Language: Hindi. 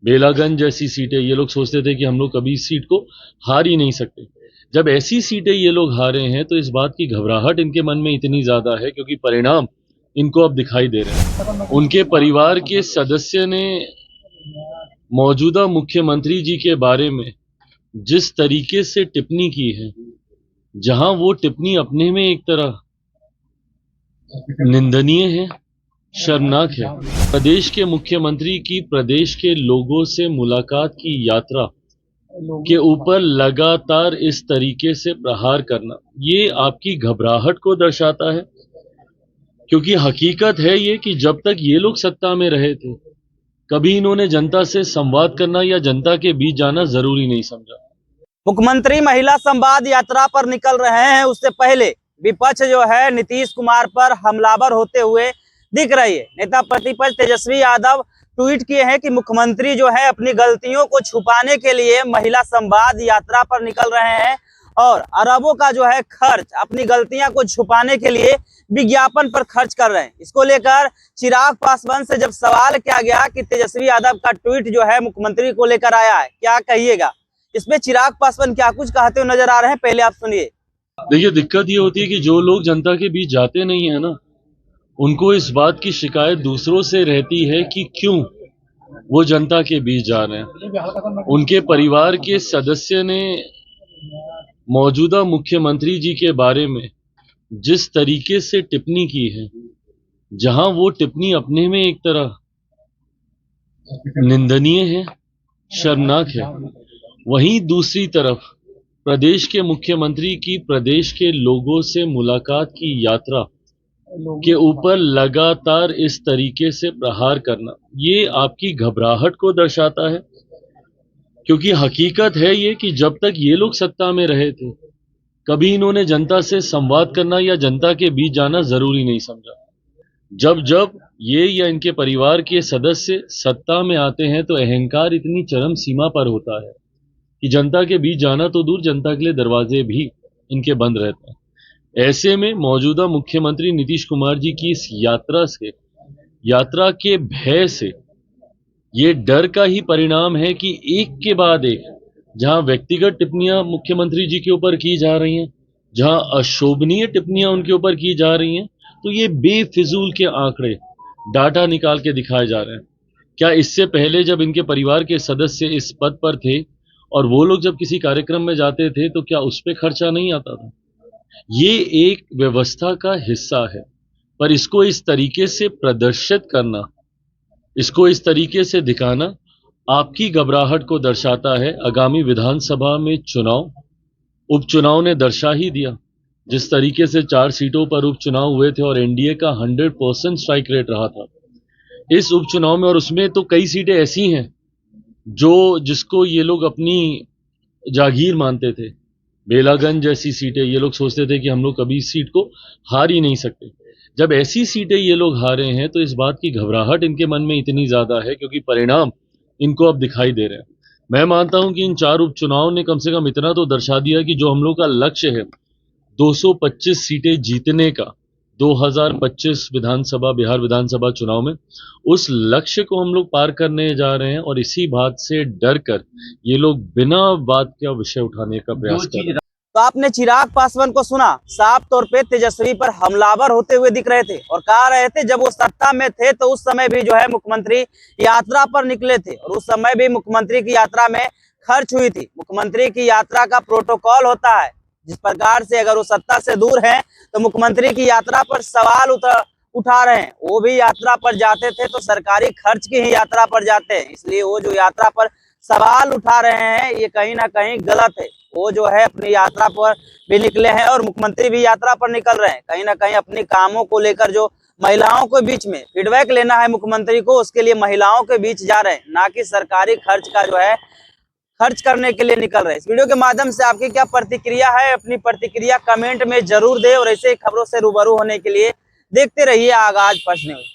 बेलागंज जैसी सीटें ये लोग सोचते थे कि हम लोग कभी इस सीट को हार ही नहीं सकते। जब ऐसी सीटें ये लोग हारे हैं तो इस बात की घबराहट इनके मन में इतनी ज्यादा है क्योंकि परिणाम इनको अब दिखाई दे रहे हैं। उनके परिवार के सदस्य ने मौजूदा मुख्यमंत्री जी के बारे में जिस तरीके से टिप्पणी की है, जहां वो टिप्पणी अपने में एक तरह निंदनीय है, शर्मनाक है। प्रदेश के मुख्यमंत्री की प्रदेश के लोगों से मुलाकात की यात्रा के ऊपर लगातार इस तरीके से प्रहार करना, ये आपकी घबराहट को दर्शाता है। क्योंकि हकीकत है ये कि जब तक ये लोग सत्ता में रहे थे, कभी इन्होंने जनता से संवाद करना या जनता के बीच जाना जरूरी नहीं समझा। मुख्यमंत्री महिला संवाद यात्रा पर निकल रहे हैं, उससे पहले विपक्ष जो है नीतीश कुमार पर हमलावर होते हुए दिख रही है। नेता प्रतिपक्ष तेजस्वी यादव ट्वीट किए हैं कि मुख्यमंत्री जो है अपनी गलतियों को छुपाने के लिए महिला संवाद यात्रा पर निकल रहे हैं और अरबों का जो है खर्च अपनी गलतियां को छुपाने के लिए विज्ञापन पर खर्च कर रहे हैं। इसको लेकर चिराग पासवान से जब सवाल किया गया कि तेजस्वी यादव का ट्वीट जो है मुख्यमंत्री को लेकर आया है, क्या कहिएगा? इसमें चिराग पासवान क्या कुछ कहते हुए नजर आ रहे हैं, पहले आप सुनिए। देखिए, दिक्कत ये होती है कि जो लोग जनता के बीच जाते नहीं है ना, उनको इस बात की शिकायत दूसरों से रहती है कि क्यों वो जनता के बीच जा रहे हैं। उनके परिवार के सदस्य ने मौजूदा मुख्यमंत्री जी के बारे में जिस तरीके से टिप्पणी की है, जहां वो टिप्पणी अपने में एक तरह निंदनीय है, शर्मनाक है, वहीं दूसरी तरफ प्रदेश के मुख्यमंत्री की प्रदेश के लोगों से मुलाकात की यात्रा के ऊपर लगातार इस तरीके से प्रहार करना, ये आपकी घबराहट को दर्शाता है। क्योंकि हकीकत है ये कि जब तक ये लोग सत्ता में रहे थे, कभी इन्होंने जनता से संवाद करना या जनता के बीच जाना जरूरी नहीं समझा। जब जब ये या इनके परिवार के सदस्य सत्ता में आते हैं तो अहंकार इतनी चरम सीमा पर होता है कि जनता के बीच जाना तो दूर, जनता के लिए दरवाजे भी इनके बंद रहते हैं। ऐसे में मौजूदा मुख्यमंत्री नीतीश कुमार जी की इस यात्रा के भय से, ये डर का ही परिणाम है कि एक के बाद एक जहां व्यक्तिगत टिप्पणियां मुख्यमंत्री जी के ऊपर की जा रही हैं, जहां अशोभनीय टिप्पणियां उनके ऊपर की जा रही हैं, तो ये बेफिजूल के आंकड़े डाटा निकाल के दिखाए जा रहे हैं। क्या इससे पहले जब इनके परिवार के सदस्य इस पद पर थे और वो लोग जब किसी कार्यक्रम में जाते थे तो क्या उस पर खर्चा नहीं आता था? ये एक व्यवस्था का हिस्सा है, पर इसको इस तरीके से प्रदर्शित करना, इसको इस तरीके से दिखाना आपकी घबराहट को दर्शाता है। आगामी विधानसभा में उपचुनाव ने दर्शा ही दिया। जिस तरीके से 4 सीटों पर उपचुनाव हुए थे और एनडीए का 100% स्ट्राइक रेट रहा था इस उपचुनाव में, और उसमें तो कई सीटें ऐसी हैं जिसको ये लोग अपनी जागीर मानते थे। बेलागंज जैसी सीटें ये लोग सोचते थे कि हम लोग कभी इस सीट को हार ही नहीं सकते। जब ऐसी सीटें ये लोग हारे हैं तो इस बात की घबराहट इनके मन में इतनी ज्यादा है क्योंकि परिणाम इनको अब दिखाई दे रहे हैं। मैं मानता हूं कि इन 4 उपचुनाव ने कम से कम इतना तो दर्शा दिया कि जो हम लोग का लक्ष्य है 225 सीटें जीतने का 2025 बिहार विधानसभा चुनाव में, उस लक्ष्य को हम लोग पार करने जा रहे हैं। और इसी बात से डर कर ये लोग बिना बात का विषय उठाने का प्रयास कर रहे हैं। तो आपने चिराग पासवान को सुना, साफ तौर पे तेजस्वी पर हमलावर होते हुए दिख रहे थे और कह रहे थे जब वो सत्ता में थे तो उस समय भी जो है मुख्यमंत्री यात्रा पर निकले थे और उस समय भी मुख्यमंत्री की यात्रा में खर्च हुई थी। मुख्यमंत्री की यात्रा का प्रोटोकॉल होता है, जिस प्रकार से अगर वो सत्ता से दूर हैं तो मुख्यमंत्री की यात्रा पर सवाल उठा रहे हैं। वो भी यात्रा पर जाते थे तो सरकारी खर्च की ही यात्रा पर जाते हैं, इसलिए वो जो यात्रा पर सवाल उठा रहे हैं ये कहीं ना कहीं गलत है। वो जो है अपनी यात्रा पर भी निकले हैं और मुख्यमंत्री भी यात्रा पर निकल रहे हैं, कहीं ना कहीं अपने कामों को लेकर जो महिलाओं के बीच में फीडबैक लेना है मुख्यमंत्री को, उसके लिए महिलाओं के बीच जा रहे हैं, ना कि सरकारी खर्च का जो है खर्च करने के लिए निकल रहे हैं। इस वीडियो के माध्यम से आपकी क्या प्रतिक्रिया है, अपनी प्रतिक्रिया कमेंट में जरूर दे और ऐसे खबरों से रूबरू होने के लिए देखते रहिए आगाज फर्स्ट न्यूज।